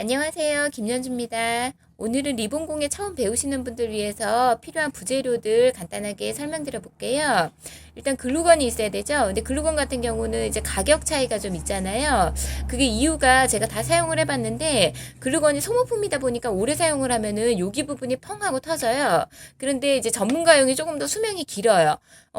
안녕하세요. 김연주입니다. 오늘은 리본공예 처음 배우시는 분들 위해서 필요한 부재료들 간단하게 설명드려 볼게요. 일단 글루건이 있어야 되죠. 근데 글루건 같은 경우는 이제 가격 차이가 좀 있잖아요. 그게 이유가 제가 다 사용을 해봤는데 글루건이 소모품이다 보니까 오래 사용을 하면은 여기 부분이 펑하고 터져요. 그런데 이제 전문가용이 조금 더 수명이 길어요.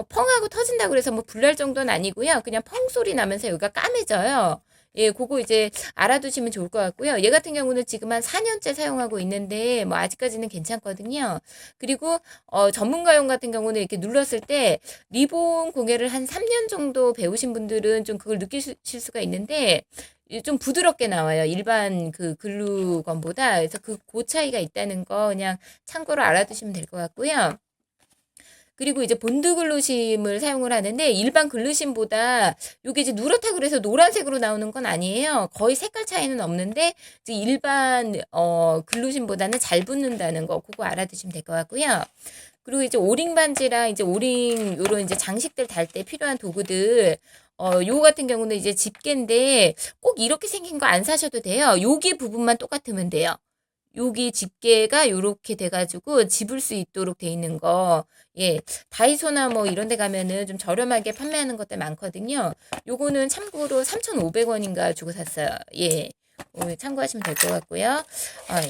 펑하고 터진다고 그래서 뭐 불날 정도는 아니고요. 그냥 펑 소리 나면서 여기가 까매져요. 예, 그거 이제 알아두시면 좋을 것 같고요. 얘 같은 경우는 지금 한 4년째 사용하고 있는데, 뭐, 아직까지는 괜찮거든요. 그리고, 전문가용 같은 경우는 이렇게 눌렀을 때, 리본 공예를 한 3년 정도 배우신 분들은 좀 그걸 느끼실 수가 있는데, 좀 부드럽게 나와요. 일반 그 글루건보다. 그래서 그 차이가 있다는 거 그냥 참고로 알아두시면 될 것 같고요. 그리고 이제 본드 글루심을 사용을 하는데 일반 글루심보다 이게 이제 누렇다고 그래서 노란색으로 나오는 건 아니에요. 거의 색깔 차이는 없는데 이제 일반 글루심보다는 잘 붙는다는 거 그거 알아두시면 될 것 같고요. 그리고 이제 오링 반지랑 이제 오링 요런 이제 장식들 달 때 필요한 도구들 요 같은 경우는 이제 집게인데 꼭 이렇게 생긴 거 안 사셔도 돼요. 여기 부분만 똑같으면 돼요. 여기 집게가 요렇게 돼가지고 집을 수 있도록 돼 있는 거. 예. 다이소나 뭐 이런 데 가면은 좀 저렴하게 판매하는 것들 많거든요. 요거는 참고로 3,500원인가 주고 샀어요. 예. 참고하시면 될 것 같고요.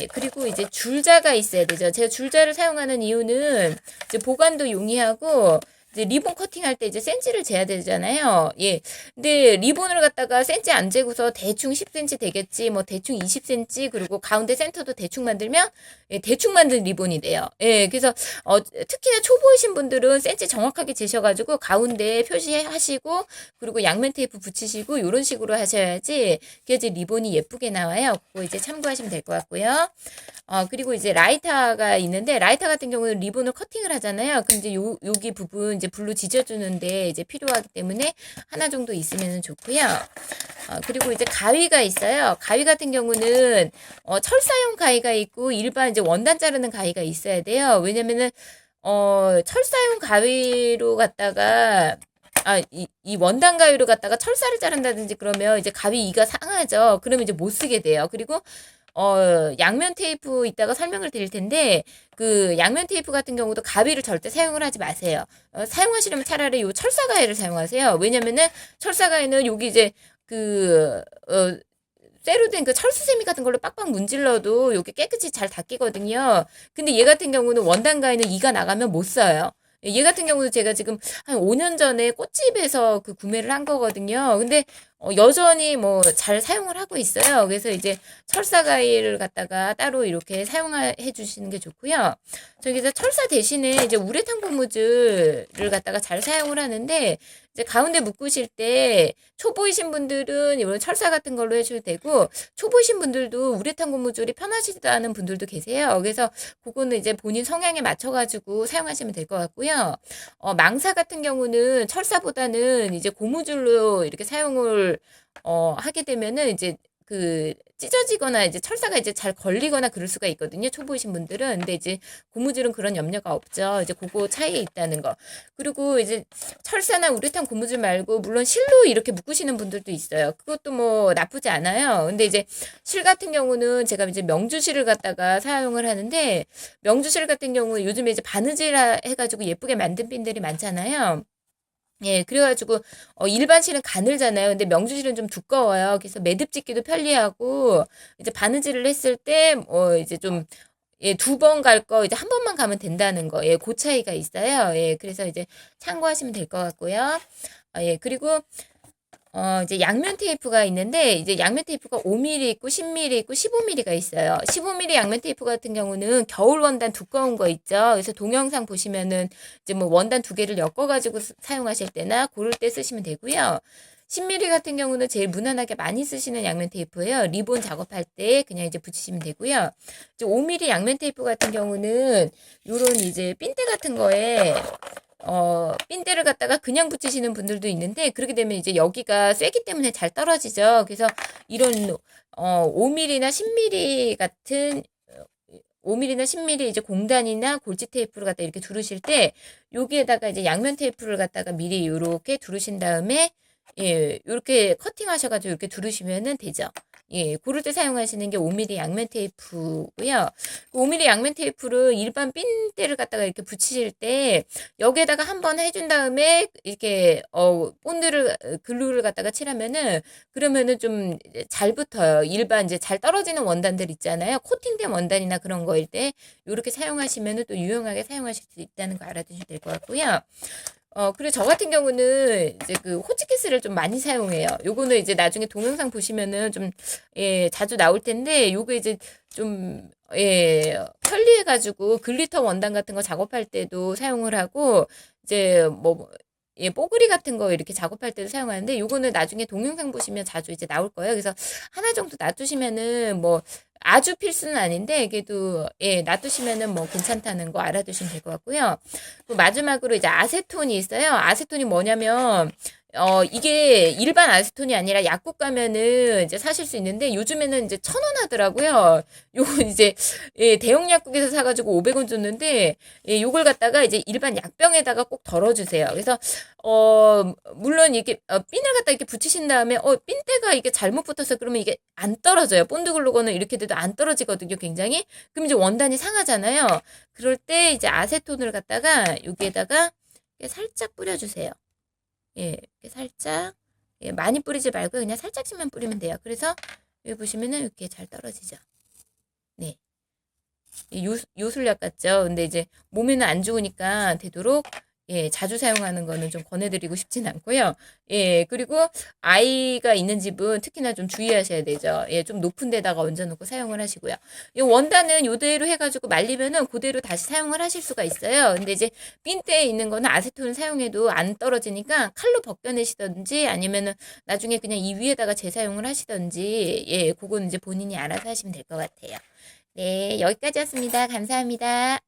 예. 그리고 이제 줄자가 있어야 되죠. 제가 줄자를 사용하는 이유는 이제 보관도 용이하고 이제 리본 커팅할 때 이제 센치를 재야 되잖아요. 예. 근데 리본을 갖다가 센치 안 재고서 대충 10cm 되겠지, 뭐 대충 20cm, 그리고 가운데 센터도 대충 만들면 예, 대충 만든 리본이 돼요. 예. 그래서 특히나 초보이신 분들은 센치 정확하게 재셔가지고 가운데 표시하시고 그리고 양면 테이프 붙이시고 이런 식으로 하셔야지 그게 이제 리본이 예쁘게 나와요. 그거 이제 참고하시면 될 것 같고요. 그리고 이제 라이터가 있는데, 라이터 같은 경우는 리본을 커팅을 하잖아요. 그럼 이제 여기 부분 이제 불로 지져주는데 이제 필요하기 때문에 하나 정도 있으면 좋고요. 그리고 이제 가위가 있어요. 가위 같은 경우는, 철사용 가위가 있고, 일반 이제 원단 자르는 가위가 있어야 돼요. 왜냐면은, 철사용 가위로 갖다가, 이 원단 가위로 갖다가 철사를 자른다든지 그러면 이제 가위 이가 상하죠. 그러면 이제 못 쓰게 돼요. 그리고 양면 테이프 이따가 설명을 드릴 텐데, 그 양면 테이프 같은 경우도 가위를 절대 사용을 하지 마세요. 사용하시려면 차라리 요 철사 가위를 사용하세요. 왜냐면은 철사 가위는 여기 이제 그, 쇠로 된 그 철수세미 같은 걸로 빡빡 문질러도 요게 깨끗이 잘 닦이거든요. 근데 얘 같은 경우는 원단 가위는 이가 나가면 못 써요. 얘 같은 경우도 제가 지금 한 5년 전에 꽃집에서 그 구매를 한 거거든요. 근데 여전히 뭐 잘 사용을 하고 있어요. 그래서 이제 철사 가위를 갖다가 따로 이렇게 사용해 주시는 게 좋고요. 저기서 철사 대신에 이제 우레탄 고무줄을 갖다가 잘 사용을 하는데 이제 가운데 묶으실 때 초보이신 분들은 이런 철사 같은 걸로 해줘도 되고 초보이신 분들도 우레탄 고무줄이 편하시다는 분들도 계세요. 그래서 그거는 이제 본인 성향에 맞춰가지고 사용하시면 될 것 같고요. 망사 같은 경우는 철사보다는 이제 고무줄로 이렇게 사용을 하게 되면은 이제 그 찢어지거나 이제 철사가 이제 잘 걸리거나 그럴 수가 있거든요. 초보이신 분들은. 근데 이제 고무줄은 그런 염려가 없죠. 이제 그거 차이에 있다는 거. 그리고 이제 철사나 우레탄 고무줄 말고 물론 실로 이렇게 묶으시는 분들도 있어요. 그것도 뭐 나쁘지 않아요. 근데 이제 실 같은 경우는 제가 이제 명주실을 갖다가 사용을 하는데 명주실 같은 경우는 요즘에 이제 바느질 해가지고 예쁘게 만든 핀들이 많잖아요. 예, 그래가지고, 일반 실은 가늘잖아요. 근데 명주실은 좀 두꺼워요. 그래서 매듭 짓기도 편리하고, 이제 바느질을 했을 때, 이제 좀, 예, 2번 갈 거, 이제 한 번만 가면 된다는 거. 예, 그 차이가 있어요. 예, 그래서 이제 참고하시면 될 것 같고요. 예, 그리고, 이제 양면 테이프가 있는데, 이제 양면 테이프가 5mm 있고, 10mm 있고, 15mm가 있어요. 15mm 양면 테이프 같은 경우는 겨울 원단 두꺼운 거 있죠. 그래서 동영상 보시면은, 이제 뭐 원단 2개를 엮어가지고 사용하실 때나, 고를 때 쓰시면 되고요. 10mm 같은 경우는 제일 무난하게 많이 쓰시는 양면 테이프예요. 리본 작업할 때 그냥 이제 붙이시면 되고요. 이제 5mm 양면 테이프 같은 경우는, 요런 이제 핀대 같은 거에, 핀대를 갖다가 그냥 붙이시는 분들도 있는데 그렇게 되면 이제 여기가 쇠기 때문에 잘 떨어지죠. 그래서 이런 5mm나 10mm 같은 5mm나 10mm 이제 공단이나 골지 테이프를 갖다 이렇게 두르실 때 여기에다가 이제 양면 테이프를 갖다가 미리 이렇게 두르신 다음에 예, 이렇게 커팅하셔가지고 이렇게 두르시면은 되죠. 예, 고를 때 사용하시는 게 5mm 양면 테이프고요. 5mm 양면 테이프를 일반 핀대를 갖다가 이렇게 붙이실 때 여기에다가 한번 해준 다음에 이렇게 본드를 글루를 갖다가 칠하면은 그러면은 좀 잘 붙어요. 일반 이제 잘 떨어지는 원단들 있잖아요. 코팅된 원단이나 그런 거일 때 이렇게 사용하시면은 또 유용하게 사용하실 수 있다는 거 알아두시면 될 것 같고요. 그리고 저 같은 경우는 이제 그 호치키스를 좀 많이 사용해요. 요거는 이제 나중에 동영상 보시면은 좀, 예, 자주 나올 텐데, 요거 이제 좀, 예, 편리해가지고 글리터 원단 같은 거 작업할 때도 사용을 하고, 이제 뭐, 예, 뽀글이 같은 거 이렇게 작업할 때도 사용하는데, 요거는 나중에 동영상 보시면 자주 이제 나올 거예요. 그래서 하나 정도 놔두시면은 뭐, 아주 필수는 아닌데, 그래도, 예, 놔두시면은 뭐 괜찮다는 거 알아두시면 될 것 같고요. 그 마지막으로 이제 아세톤이 있어요. 아세톤이 뭐냐면, 이게 일반 아세톤이 아니라 약국 가면은 이제 사실 수 있는데 요즘에는 이제 1,000원 하더라고요. 요건 이제, 예, 대형 약국에서 사가지고 500원 줬는데, 예, 요걸 갖다가 이제 일반 약병에다가 꼭 덜어주세요. 그래서, 물론 이게, 핀을 갖다 이렇게 붙이신 다음에, 핀대가 이게 잘못 붙어서 그러면 이게 안 떨어져요. 본드글루건은 이렇게 돼도 안 떨어지거든요, 굉장히. 그럼 이제 원단이 상하잖아요. 그럴 때 이제 아세톤을 갖다가 여기에다가 살짝 뿌려주세요. 예, 이렇게 살짝, 예, 많이 뿌리지 말고 그냥 살짝씩만 뿌리면 돼요. 그래서 여기 보시면은 이렇게 잘 떨어지죠. 네. 요술약 같죠? 근데 이제 몸에는 안 좋으니까 되도록 예, 자주 사용하는 거는 좀 권해드리고 싶진 않고요. 예, 그리고 아이가 있는 집은 특히나 좀 주의하셔야 되죠. 예, 좀 높은 데다가 얹어놓고 사용을 하시고요. 이 원단은 요대로 해가지고 말리면은 그대로 다시 사용을 하실 수가 있어요. 근데 이제 핀대에 있는 거는 아세톤을 사용해도 안 떨어지니까 칼로 벗겨내시던지 아니면은 나중에 그냥 이 위에다가 재사용을 하시던지 예, 그건 이제 본인이 알아서 하시면 될 것 같아요. 네, 여기까지였습니다. 감사합니다.